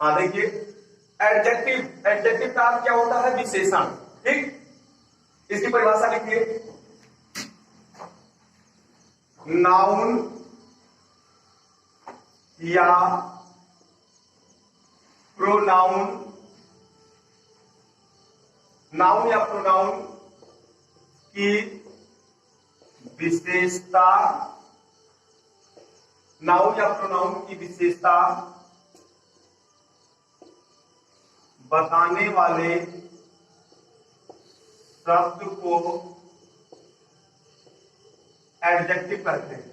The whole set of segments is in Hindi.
हाँ देखिए, एडजेक्टिव, एडजेक्टिव का अर्थ क्या होता है? विशेषण। ठीक, इसकी परिभाषा लिखिए, नाउन या प्रोनाउन, नाउन या प्रोनाउन की विशेषता, नाउन या प्रोनाउन की विशेषता बताने वाले शब्द को एडजेक्टिव कहते हैं।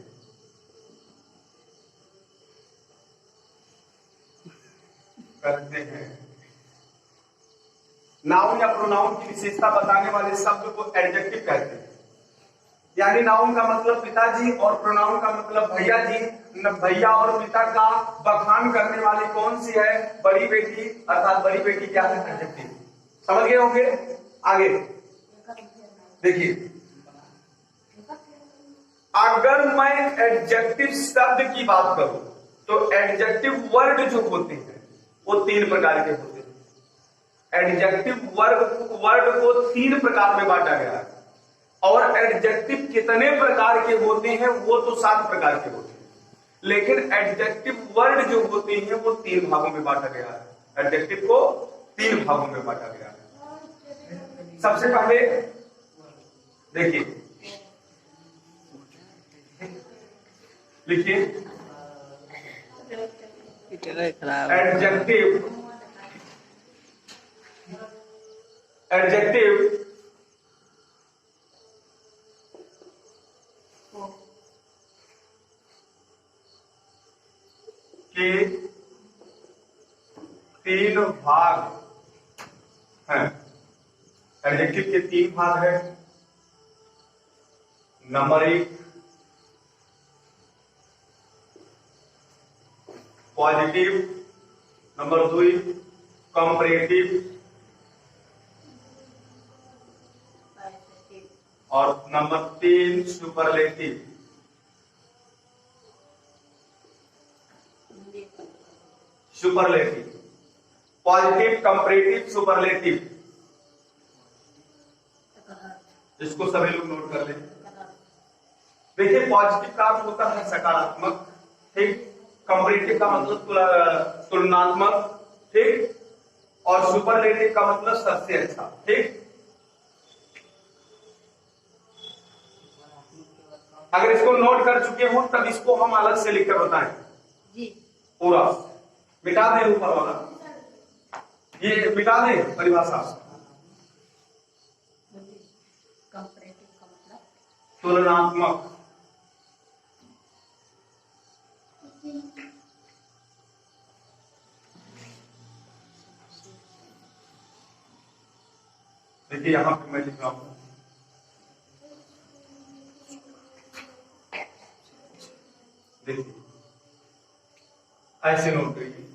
नाउन या प्रोनाउन की विशेषता बताने वाले शब्द को एडजेक्टिव कहते हैं। यानी नाउन का मतलब पिताजी और प्रोनाउन का मतलब भैया जी। भैया और पिता का बखान करने वाली कौन सी है? बड़ी बेटी, अर्थात बड़ी बेटी क्या है? एडजेक्टिव। समझ गए होंगे? आगे देखिए, अगर मैं एडजेक्टिव शब्द की बात करूं तो एडजेक्टिव वर्ड जो होते हैं वो तीन प्रकार के होते हैं। एडजेक्टिव वर्ड को तीन प्रकार में बांटा गया है, और एडजेक्टिव कितने प्रकार के होते हैं वो तो 7 प्रकार के होते हैं, लेकिन एडजेक्टिव वर्ड जो होते हैं वो 3 भागों में बांटा गया है। एडजेक्टिव को 3 भागों में बांटा गया है। सबसे पहले देखिए, लिखिए, एडजेक्टिव, एडजेक्टिव के 3 भाग हैं। एडजेक्टिव के 3 भाग हैं। नंबर 1 पॉजिटिव, नंबर 2 कंपैरेटिव, और number 3 superlative. Superlative, positive, comparative, superlative, इसको सभी लोग नोट कर लें। देखिए, पॉजिटिव का अर्थ होता है सकारात्मक, ठीक। कंपैरेटिव का मतलब तुलनात्मक, ठीक। और सुपरलेटिव का मतलब सबसे अच्छा, ठीक। अगर इसको नोट कर चुके हो तब इसको हम अलग से लिखकर बताएं जी। पूरा मिटा दें, ऊपर वाला ये मिटा दें परिभाषा। कंपैरेटिव का मतलब तुलनात्मक, देखिए यहां पे मैं लिख रहा हूं, देखिए ऐसे नोट करिए,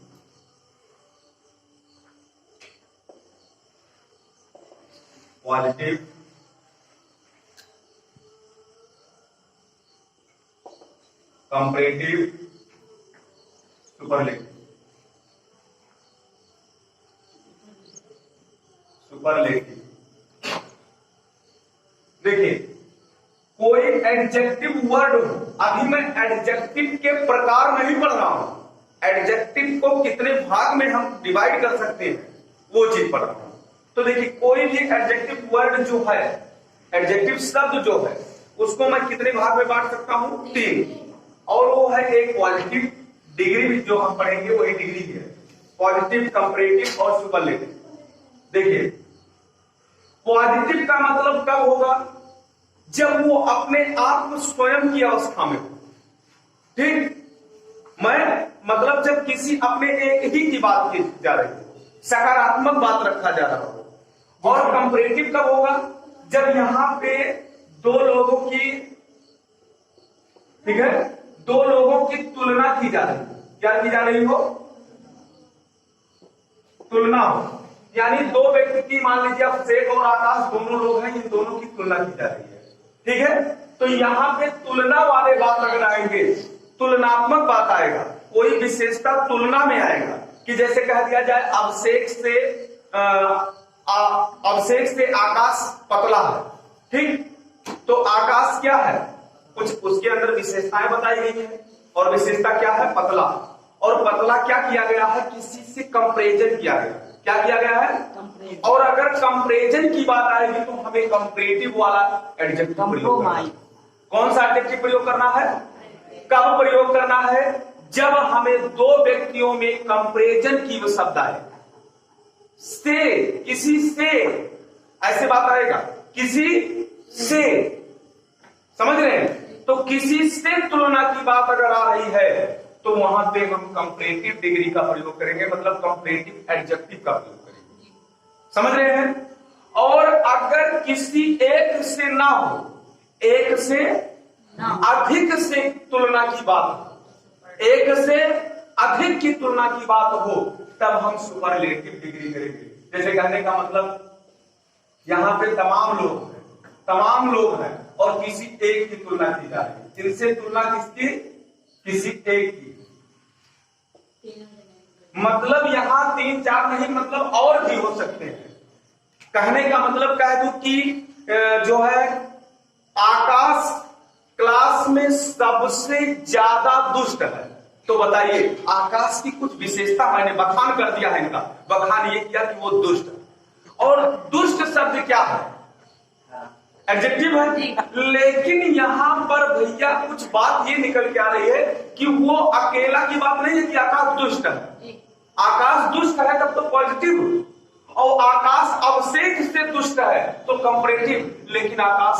पॉजिटिव, कंपैरेटिव, सुपरलेटिव। सुपरलेटिव देखिए, कोई एडजेक्टिव वर्ड हो, अभी मैं एडजेक्टिव के प्रकार नहीं पढ़ रहा हूं, एडजेक्टिव को कितने भाग में हम डिवाइड कर सकते हैं वो चीज पढ़ रहा हूं। तो देखिए, कोई भी एडजेक्टिव वर्ड जो है, एडजेक्टिव शब्द जो है, उसको मैं कितने भाग में बांट सकता हूं? 3, और वो है एक पॉजिटिव, डिग्री जो हम पढ़ेंगे वही डिग्री है, पॉजिटिव, कंपैरेटिव और सुपरलेटिव। देखिए, पॉजिटिव का मतलब कब होगा? जब वो अपने आप स्वयं की अवस्था में हो, ठीक। मैं मतलब जब किसी अपने एक ही की बात की जा रही हो, सकारात्मक बात रखा जा रहा हो। और कंपैरेटिव कब होगा? जब यहां पे 2 लोगों की, ठीक है, 2 लोगों की तुलना की जा रही हो। क्या की जा रही हो? तुलना हो। यानी 2 व्यक्ति की, मान लीजिए अब शेख और आकाश दोनों लोग हैं, इन दोनों की तुलना की जा रही है, ठीक है। तो यहां पे तुलना वाले बात अगर आएंगे, तुलनात्मक बात आएगा, कोई विशेषता तुलना में आएगा, कि जैसे कह दिया जाए अभिषेक से आकाश पतला है, ठीक। तो आकाश क्या है, कुछ उसके अंदर विशेषताएं बताई गई है, और विशेषता क्या है, पतला। और पतला क्या किया गया है, किसी से कंपैरिजन किया गया। क्या किया गया है, और अगर कंपैरिजन की बात आएगी तो हमें कंपैरेटिव वाला एडजेक्टिव प्रयोग करना है। कौन सा एडजेक्टिव प्रयोग करना है, कब प्रयोग करना है, जब हमें दो व्यक्तियों में कंपैरिजन की आवश्यकता है। से, किसी से, ऐसे बात आएगा, किसी से, समझ रहे हैं। तो किसी से तुलना की बात अगर आ रही है तो वहां पे हम कंपैरेटिव डिग्री का प्रयोग करेंगे, मतलब कंपैरेटिव एडजेक्टिव का प्रयोग करेंगे, समझ रहे हैं। और अगर किसी एक से ना हो, एक से अधिक से तुलना की बात, एक से अधिक की तुलना की बात हो, तब हम सुपरलेटिव डिग्री करेंगे। जैसे कहने का मतलब यहां पे तमाम लोग हैं और किसी एक की तुलना की जा रही है। इनसे तुलना किसकी, किसी एक की, मतलब यहां 3 4 नहीं, मतलब और भी हो सकते हैं। कहने का मतलब कह दूं कि जो है आकाश क्लास में सबसे ज्यादा दुष्ट है। तो बताइए आकाश की कुछ विशेषता, मैंने बखान कर दिया है इनका, बखान ये किया कि वो दुष्ट है। और दुष्ट शब्द क्या है, एडजेक्टिव है। लेकिन यहां पर भैया कुछ बात ये निकल के आ रही है कि वो अकेला की बात नहीं है कि आकाश दुष्ट है। आकाश दुष्ट है तब तो पॉजिटिव, और आकाश अभिषेक से दुष्ट है तो कंपैरेटिव। लेकिन आकाश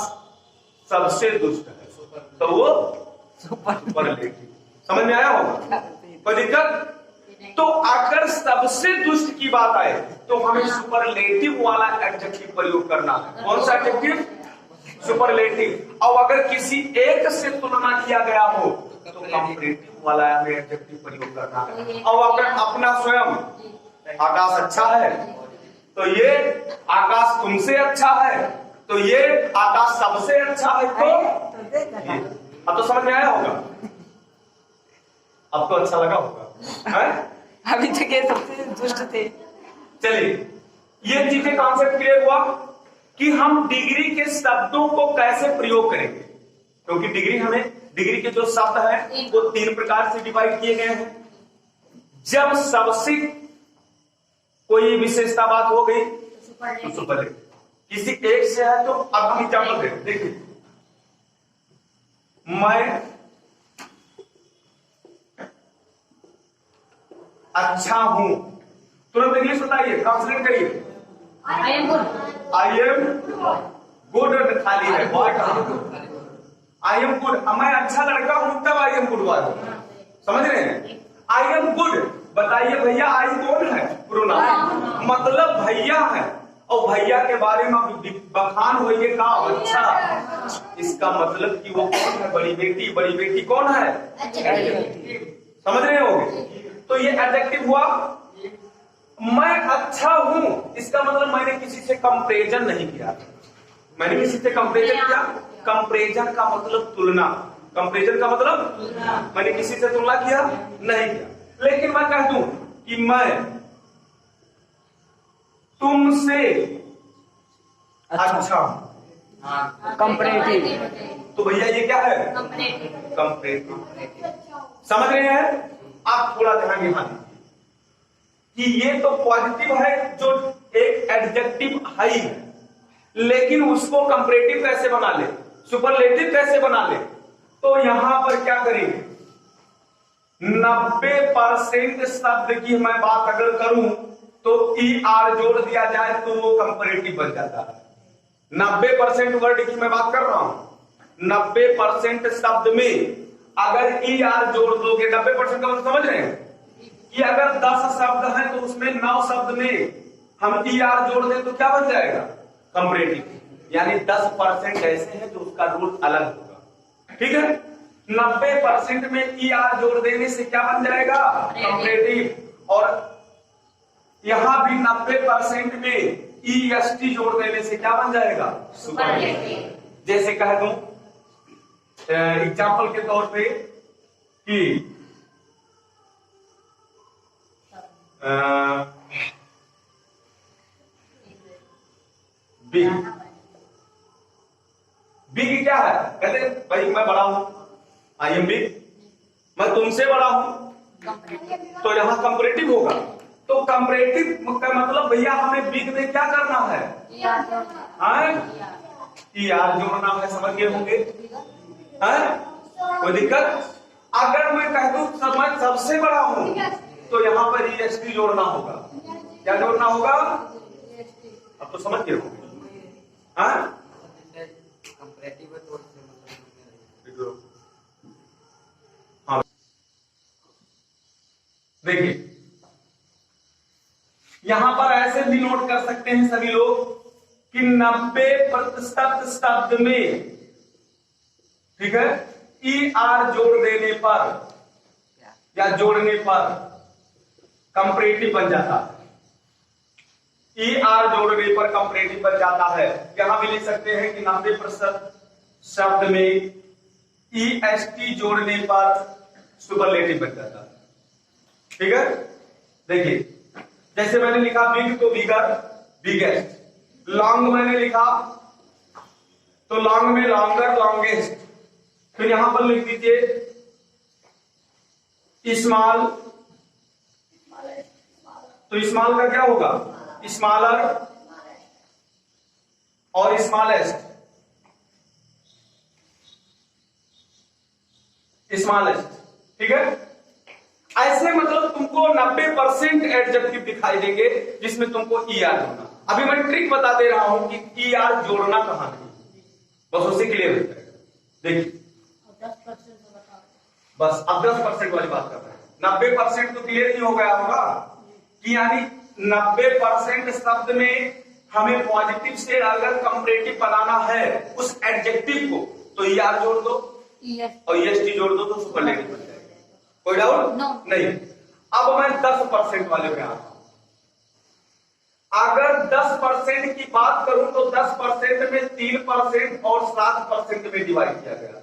सबसे दुष्ट है तो वो सुपरलेटिव। समझ में आया होगा, कोई दिक्कत। तो अगर सबसे दुष्ट की बात आए तो हमें सुपरलेटिव वाला एडजेक्टिव प्रयोग करना है। कौन सा एडजेक्टिव, सुपरलेटिव। और अगर किसी एक से तुलना किया गया हो तो कंपैरेटिव वाला हमें एडजेक्टिव प्रयोग करना है। और अगर अपना स्वयं आकाश अच्छा है तो ये आकाश तुमसे अच्छा है, तो ये आकाश सबसे अच्छा है, तो अब तो समझ में आया होगा, अब तो अच्छा लगा होगा है? अभी तक ये सबसे दुष्ट थे। चलिए ये चीजें कॉन्सेप्ट क्लियर हुआ कि हम डिग्री के शब्दों को कैसे प्रयोग करेंगे, क्योंकि डिग्री के जो शब्द हैं वो 3 प्रकार से डिवाइड किए गए हैं। जब सबसे कोई विशेषता बात हो गई तो सुपरलेटिव, किसी एक से है तो अब हम एग्जाम्पल दें। देखिए मैं अच्छा हूं, तुरंत इंग्लिश बताइए, ट्रांसलेट करिए। आई एम गुड खाली है, आई एम गुड, मैं अच्छा लड़का हूं तब आई एम गुड वाला, समझ रहे हैं। आई एम गुड, बताइए भैया आई कौन है, प्रोनाउन, मतलब भैया है, और भैया के बारे में बखान होइए का अच्छा, इसका मतलब कि वो कौन है, बड़ी बेटी कौन है, समझ रहे होंगे। तो ये एडजेक्टिव हुआ। मैं अच्छा हूं, इसका मतलब मैंने किसी से कंपैरिजन नहीं किया, मैंने किसी से कंपैरिजन किया। कंपैरिजन का मतलब तुलना, कंपैरिजन का मतलब मैंने किसी से तुलना किया नहीं किया। लेकिन मैं कह दूं कि मैं तुमसे अच्छा हूं, कंपैरेटिव, तो भैया ये क्या है, कंपैरेटिव। समझ रहे हैं। आप थोड़ा ध्यान यहां दीजिए कि ये तो पॉजिटिव है, जो एक एडजेक्टिव है ही है, लेकिन उसको कंपैरेटिव कैसे बना ले, सुपरलेटिव कैसे बना ले। तो यहां पर क्या करेंगे, 90% शब्द की मैं बात अगर करूं तो ER जोड़ दिया जाए तो वो कंपैरेटिव बन जाता है। 90% वर्ड की मैं बात कर रहा हूं, 90% शब्द में अगर ER जोड़ दोगे, 90% का मतलब समझ रहे हैं कि अगर 10 शब्द हैं तो उसमें 9 शब्द में हम ER जोड़ दें तो क्या बन जाएगा, कंपैरेटिव। यानी 10% ऐसे हैं जो उसका रूल अलग होगा, ठीक है। 90% में ER जोड़ देने से क्या बन जाएगा, कंपैरेटिव। और यहां भी 90% में EST जोड़ देने से क्या बन जाएगा, सुपरलेटिव। जैसे कह दूं एग्जाम्पल के तौर पे कि बिग। बिग क्या है? कहते भाई मैं बड़ा हूं, आई एम बिग, मैं तुमसे बड़ा हूं, तो यहां कंपैरेटिव होगा। तो कंपैरेटिव का मतलब भैया हमें बिग में क्या करना है? यार जोड़ना है, समझ गए होंगे? कोई दिक्कत? अगर मैं कह दूं मैं सबसे बड़ा हूं तो यहाँ पर EST जोड़ना होगा। क्या जोड़ना होगा? अब तो समझ गए होंगे। हाँ देखिए, यहां पर ऐसे भी नोट कर सकते हैं सभी लोग कि 90% शब्द में, ठीक है, ER जोड़ देने पर या जोड़ने पर कंपैरेटिव बन जाता है। ER जोड़ने पर कंपैरेटिव बन जाता है। यहां भी लिख सकते हैं कि 90% शब्द में EST जोड़ने पर सुपरलेटिव बन जाता है। ठीक है, देखिए जैसे मैंने लिखा बिग तो बिगर, बिगेस्ट। लॉन्ग मैंने लिखा तो लॉन्ग में लॉन्गर, लॉन्गेस्ट। फिर यहां पर लिख दीजिए स्मॉल, तो स्मॉल का क्या होगा? स्मॉलर और स्मॉलेस्ट, स्मॉलेस्ट। ठीक है, ऐसे मतलब तुमको 90% एडजेक्टिव दिखाई देंगे जिसमें तुमको ER जोड़ना। अभी मैं ट्रिक बता दे रहा हूं कि ER जोड़ना कहां नहीं, बस उससे क्लियर हो जाएगा। देखिए 10% बताओ। बस अब 10% वाली बात कर रहे हैं। 90% तो क्लियर नहीं हो गया होगा कि यानी 90% शब्द में हमें पॉजिटिव से अगर कंपैरेटिव बनाना है उस एडजेक्टिव को तो ER जोड़ दो और EST जोड़ दो तो सुपरलेटिव बन जाएगा। कोई डाउट नहीं। अब मैं 10% वाले पे आता हूं। अगर 10% की बात करूं तो 10% में 3% और 7% में डिवाइड किया गया।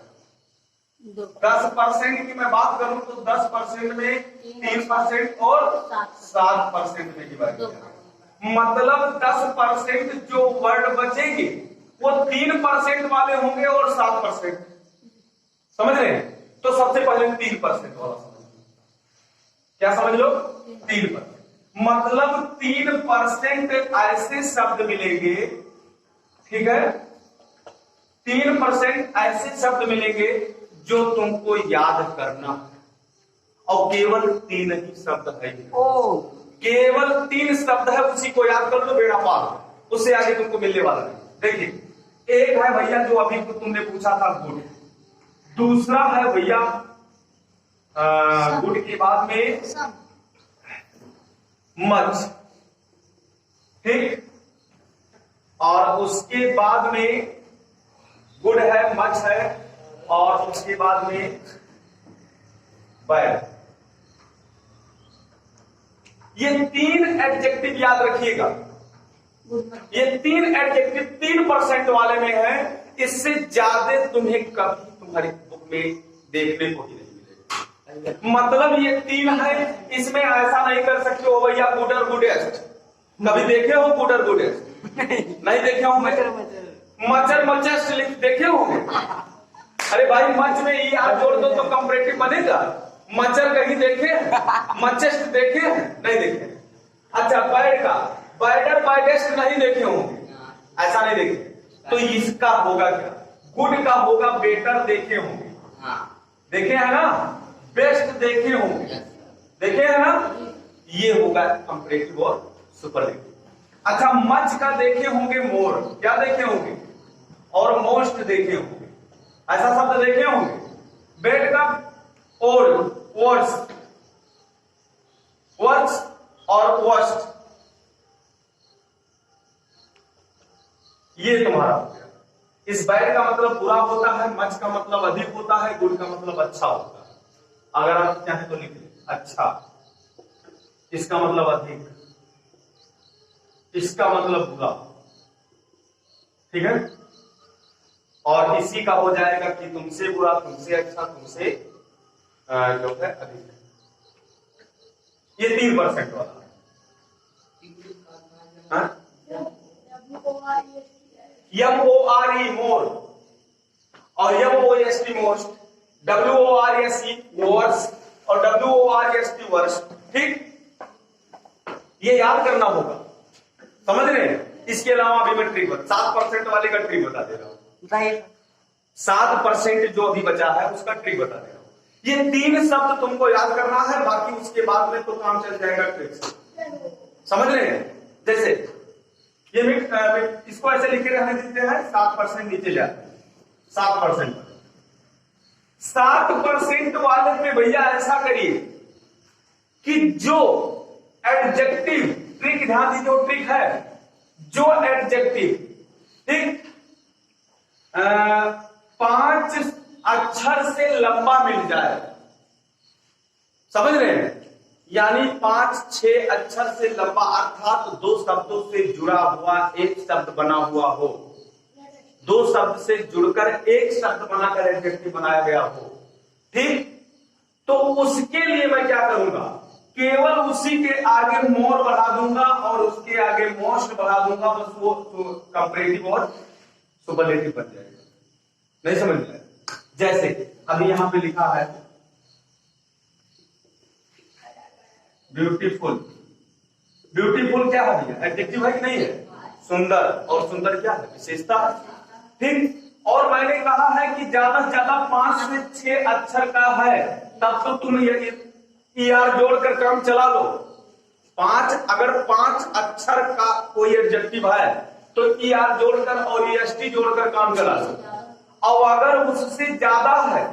10% की मैं बात करूं तो 10% में 3% और 7% में डिवाइड किया। मतलब 10% जो वर्ड बचेंगे वो 3% वाले होंगे और 7%। समझ रहे हैं? तो सबसे पहले 3% वाला समझ लो। क्या समझ लो? 3%। मतलब 3% ऐसे शब्द मिलेंगे, ठीक है, 3% ऐसे शब्द मिलेंगे जो तुमको याद करना है। और केवल 3 ही शब्द है। केवल 3 शब्द है, उसी को याद कर लो, बेड़ा पार। उससे आगे तुमको मिलने वाला नहीं। देखिए, एक है भैया जो अभी तुमने पूछा था गुड, दूसरा है भैया गुड के बाद में मच, ठीक, और उसके बाद में गुड है, मच है, और उसके बाद में बैड। ये 3 एडजेक्टिव याद रखिएगा। ये 3 एडजेक्टिव 3% वाले में है। इससे ज्यादा तुम्हें कभी तुम्हारी बुक में देखने को ही नहीं मिलेगा। मतलब ये 3 है, इसमें ऐसा नहीं कर सकते हो भैया गुड और गुडेस्ट। कभी देखे हो गुड और गुडेस्ट? नहीं देखे होंगे। मचर मचेस्ट लिख देखे होंगे। अरे भाई मच में ER जोड़ दो तो कंपैरेटिव बनेगा। मचर कहीं देखे? मचेस्ट देखे? नहीं देखे। अच्छा, बैड का बैडर बाइडेस्ट नहीं देखे होंगे, ऐसा नहीं देखे। तो इसका होगा क्या? गुड का होगा बेटर देखे होंगे, देखे है ना? बेस्ट देखे होंगे, देखे है ना? ये होगा कंपैरेटिव और सुपरलेटिव। अच्छा, मच का देखे होंगे मोर, क्या देखे होंगे? और मोस्ट देखे होंगे, ऐसा शब्द देखे होंगे। बेड का ओल्ड, वर्स, वर्स और वर्स्ट, ये तुम्हारा हो गया। इस बैड का मतलब बुरा होता है, मच का मतलब अधिक होता है, गुड का मतलब अच्छा होता है। अगर आप चाहें तो लिख लें अच्छा, इसका मतलब अधिक, इसका मतलब बुरा, ठीक है। और इसी का हो जाएगा कि तुमसे बुरा, तुमसे अच्छा, तुमसे जो है अधिक। ये 3% वाला। हाँ? WOREST MORE और MOST मोस्ट, WORSE वर्स और WORST वर्स। ठीक, ये याद करना होगा, समझ रहे हैं? इसके अलावा अभी मैं ट्रिक 7% वाले का ट्रिक बता दे रहा हूं। बताइए। 7% जो अभी बचा है उसका ट्रिक बता दे रहा हूं। ये 3 शब्द तुमको याद करना है, बाकी उसके बाद में तो काम चल जाएगा ट्रिक से। समझ रहे हैं? जैसे ये इसको ऐसे लिखे रहने देते हैं, 7% नीचे जाते हैं, 7%। 7% वाले में भैया ऐसा करिए कि जो एडजेक्टिव, ट्रिक ध्यान दीजिए, वो ट्रिक है, जो एडजेक्टिव ठीक 5 अक्षर से लंबा मिल जाए। समझ रहे हैं? यानी 5-6 अक्षर से लंबा, अर्थात 2 शब्दों से जुड़ा हुआ एक शब्द बना हुआ हो, 2 शब्द से जुड़कर एक शब्द बनाकर एडजेक्टिव बनाया गया हो। ठीक, तो उसके लिए मैं क्या करूंगा, केवल उसी के आगे मोर बढ़ा दूंगा और उसके आगे मोस्ट बढ़ा दूंगा, बस वो कंपैरेटिव और सुपरलेटिव बन जाएगा। नहीं समझ में? जैसे अभी यहां पे लिखा है ब्यूटीफुल। ब्यूटीफुल क्या है भैया? एडजेक्टिव है कि नहीं है? सुंदर, और सुंदर क्या है? विशेषता है। ठीक, और मैंने कहा है कि ज्यादा से ज्यादा 5 से 6 अक्षर का है, तब तो तुम ER जोड़कर काम चला लो। अगर 5 अक्षर का कोई एडजेक्टिव है तो ER जोड़कर और EST जोड़कर काम चला लो। और अगर उससे ज्यादा है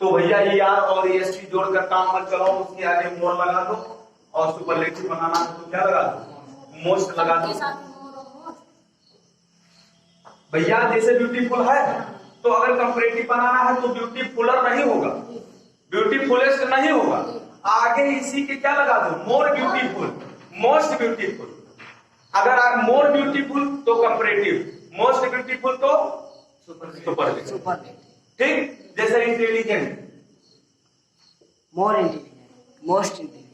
तो भैया ER और EST जोड़कर काम मत चलाओ, उसके आगे मोर लगा दो, और सुपरलेटिव बनाना है तो क्या लगा दो? मोस्ट लगा दो। भैया जैसे ब्यूटीफुल है, तो अगर कंपैरेटिव बनाना है तो ब्यूटीफुलर नहीं होगा, ब्यूटीफुलेस्ट नहीं होगा, आगे इसी के क्या लगा दो? More beautiful, most beautiful. अगर आप मोर ब्यूटीफुल तो कंपैरेटिव, मोस्ट ब्यूटीफुल तो सुपरलेटिव। ठीक, जैसे intelligent, more intelligent, most intelligent.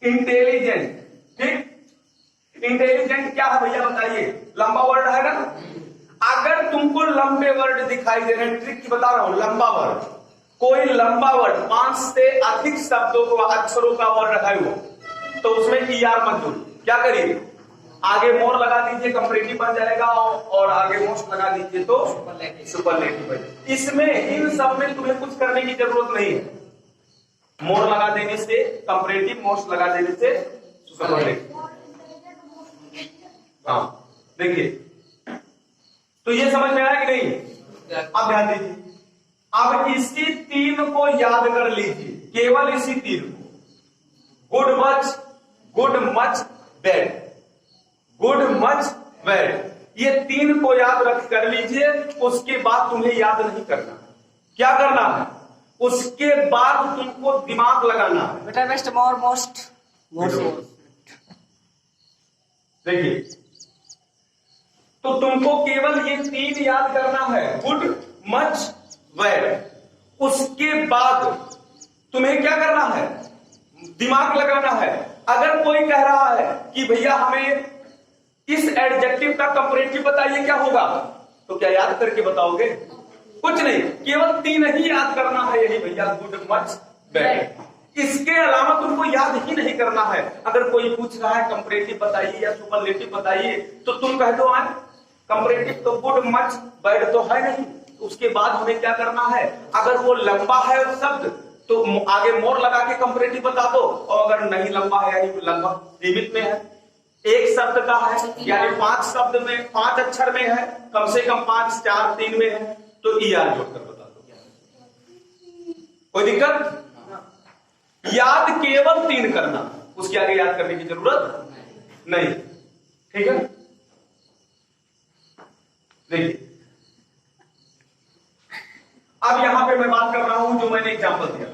Intelligent. ठीक, इंटेलिजेंट क्या है भैया बताइए? लंबा वर्ड है ना? अगर तुमको लंबे वर्ड दिखाई दे रहे हैं, ट्रिक की बता रहा हूं, लंबा वर्ड, कोई लंबा वर्ड 5 से अधिक शब्दों को, अक्षरों का वर्ड है वो, तो उसमें ER मत जोड़िए। क्या करिए? आगे मोर लगा दीजिए, कंपैरेटिव बन जाएगा, और आगे मोस्ट लगा दीजिए तो सुपरलेटिव बन। इसमें इन सब में तुम्हें कुछ करने की जरूरत नहीं है। मोर लगा देने से कंपैरेटिव, मोस्ट लगा देने से सुपरलेटिव। हाँ, देखिए, तो ये समझ में आया कि नहीं? अब ध्यान दीजिए, अब इसी 3 को याद कर लीजिए, केवल इसी 3 को। Good much bad, good much bad, ये 3 को याद रख कर लीजिए। उसके बाद तुम्हें याद नहीं करना, क्या करना है? उसके बाद तुमको दिमाग लगाना है। बेटर, बेस्ट, मोर, मोस्ट। देखिए, तो तुमको केवल ये 3 याद करना है, गुड मच बैड। उसके बाद तुम्हें क्या करना है? दिमाग लगाना है। अगर कोई कह रहा है कि भैया हमें इस एडजेक्टिव का कंपैरेटिव बताइए, क्या होगा? तो क्या याद करके बताओगे? कुछ नहीं, केवल 3 ही याद करना है, यही भैया, गुड मच बैड। इसके अलावा तुमको याद ही नहीं करना है। अगर कोई पूछ रहा है कंपैरेटिव बताइए या सुपरलेटिव बताइए, तो तुम कह दो कंपैरेटिव तो गुड मच बैड तो है नहीं। उसके बाद हमें क्या करना है? अगर वो लंबा है शब्द तो आगे मोर लगा के कंपैरेटिव बता दो, और अगर नहीं लंबा है, यानी लगभग सीमित में है, एक शब्द का है, यानी 5 शब्द में, 5 अक्षर में है, कम से कम 5, 4, 3 में है, तो ER जोड़कर बता दो। कोई दिक्कत? याद केवल 3 करना, उसके आगे याद करने की जरूरत नहीं। ठीक है, देखिए, अब यहां पे मैं बात कर रहा हूं जो मैंने एग्जांपल दिया।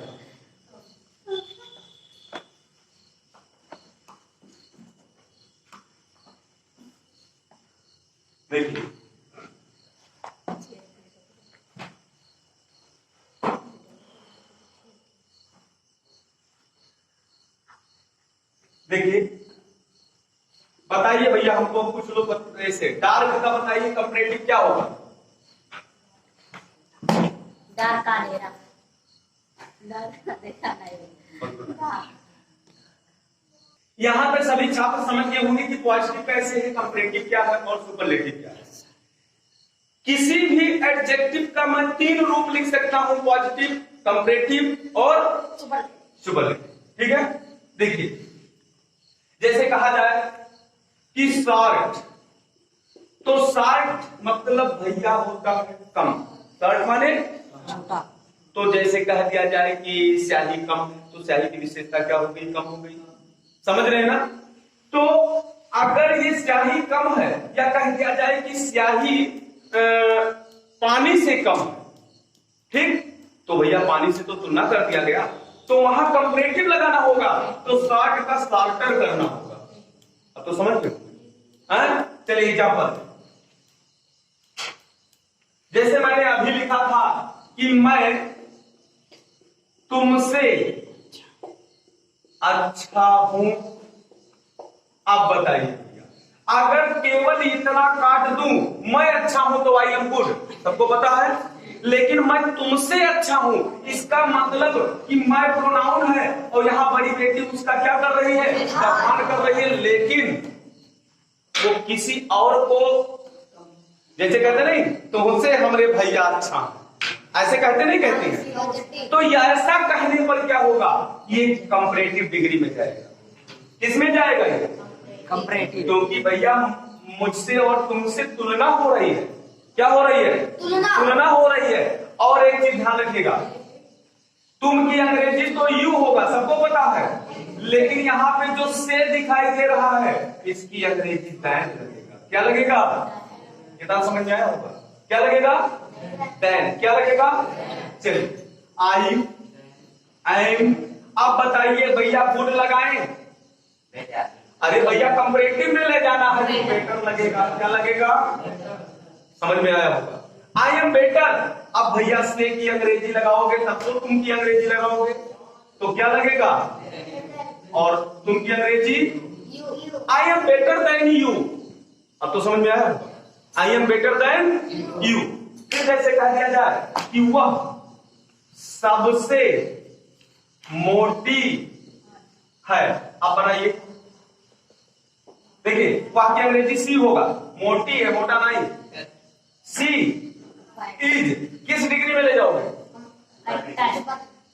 देखिए, देखिए बताइए भैया हमको, कुछ लोग ऐसे डार्क का बताइए कंपैरेटिव क्या होगा? डार्क का अंधेरा, डार्क का अंधेरा नहीं। यहां पे सभी छात्र समझ गए होंगे कि पॉजिटिव कैसे है, कंपैरेटिव क्या है और सुपरलेटिव क्या है। किसी भी एडजेक्टिव का मैं 3 रूप लिख सकता हूं, पॉजिटिव, कंपैरेटिव और सुपरलेटिव। ठीक है, देखिए जैसे कहा जाए कि शॉर्ट, तो शॉर्ट मतलब भैया होता है कम, शॉर्ट माने छोटा। तो जैसे कह दिया जाए कि स्याही कम, तो स्याही की विशेषता क्या हो गई? कम हो गई। समझ रहे हैं ना? तो अगर ये स्याही कम है, या कह दिया जाए कि स्याही पानी से कम है, ठीक, तो भैया पानी से तो तुलना कर दिया गया, तो वहां कंपैरेटिव लगाना होगा, तो शॉर्ट का शॉर्टर करना होगा। अब तो समझ गए? चलिए एग्जाम्पल, जैसे मैंने अभी लिखा था कि मैं तुमसे अच्छा हूं। अब बताइए भैया, अगर केवल इतना काट दूं मैं अच्छा हूं तो आई एम गुड, सबको पता है, लेकिन मैं तुमसे अच्छा हूं, इसका मतलब कि मैं प्रोनाउन है और यहां बड़ी बेटी उसका क्या कर रही है? दफन कर रही है, लेकिन वो किसी और को, जैसे कहते नहीं तुमसे हमरे भैया अच्छा, ऐसे कहते नहीं, कहते हैं, तो ये ऐसा कहने पर क्या होगा? ये कंपैरेटिव डिग्री में जाएगा। किसमें जाएगा ये? कंपैरेटिव। क्योंकि भैया मुझसे और तुमसे तुलना हो रही है। क्या हो रही है? तुलना हो रही है। और एक चीज ध्यान रखिएगा, तुम की अंग्रेजी तो यू होगा, सबको पता है, लेकिन यहाँ पे जो से दिखाई दे रहा है, इसकी अंग्रेजी दैन लगेगा। क्या लगेगा? कितना समझ में आया होगा? क्या लगेगा? दैन। क्या लगेगा? चलिए, आई एम। अब बताइए भैया गुड लगाएं? अरे भैया कंपैरेटिव में ले जाना है तो बेटर लगेगा। क्या लगेगा? समझ में आया होगा? I am better. अब भैया से की अंग्रेजी लगाओगे तब तो तुम की अंग्रेजी लगाओगे, तो क्या लगेगा? और तुम की अंग्रेजी I am better than you. अब तो समझ में आया होगा? I am better than you. फिर जैसे कह दिया जाए कि वह सबसे मोटी है, आप बनाइए। देखिए वह की अंग्रेजी सी होगा, मोटी है, मोटा नहीं। सी इज किस डिग्री में ले जाओगे?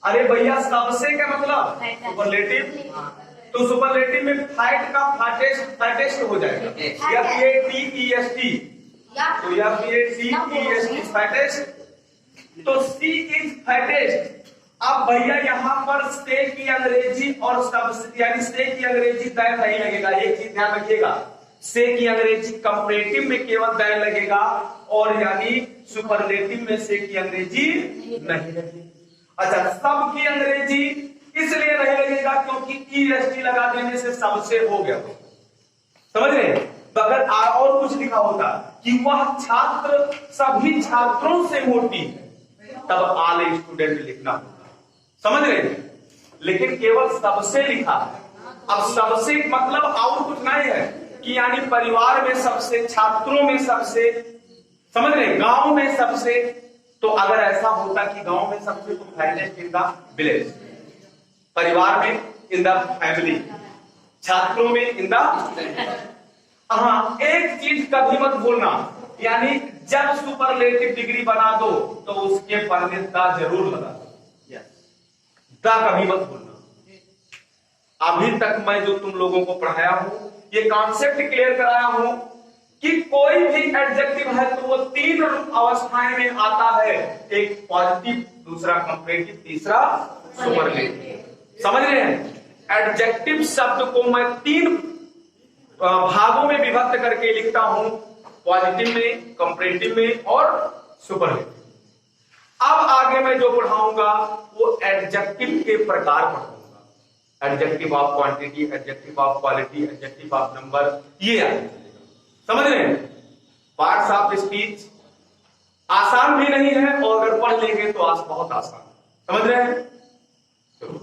अरे भैया सबसे का मतलब सुपरलेटिव, तो सुपरलेटिव में फैट का फैटेस्ट हो जाएगा, FATEST, तो FATEST फैटेस्ट, तो सी इज फैटेस्ट। अब भैया यहाँ पर से की अंग्रेजी और सबसे, यानी से की अंग्रेजी दैन नहीं लगेगा। एक चीज ध्यान रखिएगा, से की अंग्रेजी कंपैरेटिव में केवल दैन लगेगा, और यानी सुपरलेटिव में से की अंग्रेजी नहीं लगेगी। अच्छा, सब की अंग्रेजी इसलिए नहीं लगेगा क्योंकि EST लगा देने से सबसे हो गया, समझ रहे हैं? अगर और कुछ लिखा होता कि वह छात्र सभी छात्रों से मोटी है, तब ऑल स्टूडेंट लिखना होता, समझ रहे हैं? लेकिन केवल सबसे लिखा है। अब सबसे मतलब और कुछ नहीं है कि यानी परिवार में सबसे, छात्रों में सबसे, समझ रहे हैं? गांव में सबसे। तो अगर ऐसा होता कि गांव में सबसे, तो फाइनेस्ट इन द विलेज, परिवार में इन द फैमिली, छात्रों में इन द। हाँ, एक चीज कभी मत भूलना, यानी जब सुपरलेटिव डिग्री बना दो तो उसके पढ़ने दा जरूर लगा दो, दा कभी मत भूलना। अभी तक मैं जो तुम लोगों को पढ़ाया हूं, ये कॉन्सेप्ट क्लियर कराया हूं कि कोई भी एडजेक्टिव है तो वो 3 अवस्थाएं में आता है, एक पॉजिटिव, दूसरा कंपैरेटिव, तीसरा सुपरलेटिव। समझ रहे हैं? एडजेक्टिव शब्द को मैं 3 भागों में विभक्त करके लिखता हूं, पॉजिटिव में, कंपैरेटिव में और सुपरलेटिव। अब आगे मैं जो पढ़ाऊंगा वो एडजेक्टिव के प्रकार पढ़ाऊंगा, adjective of quantity, adjective of quality, adjective of number, ये आगे समझ रहे हैं? पार्ट्स ऑफ स्पीच आसान भी नहीं है, और अगर पढ़ लेंगे तो आज बहुत आसान, समझ रहे हैं? चलो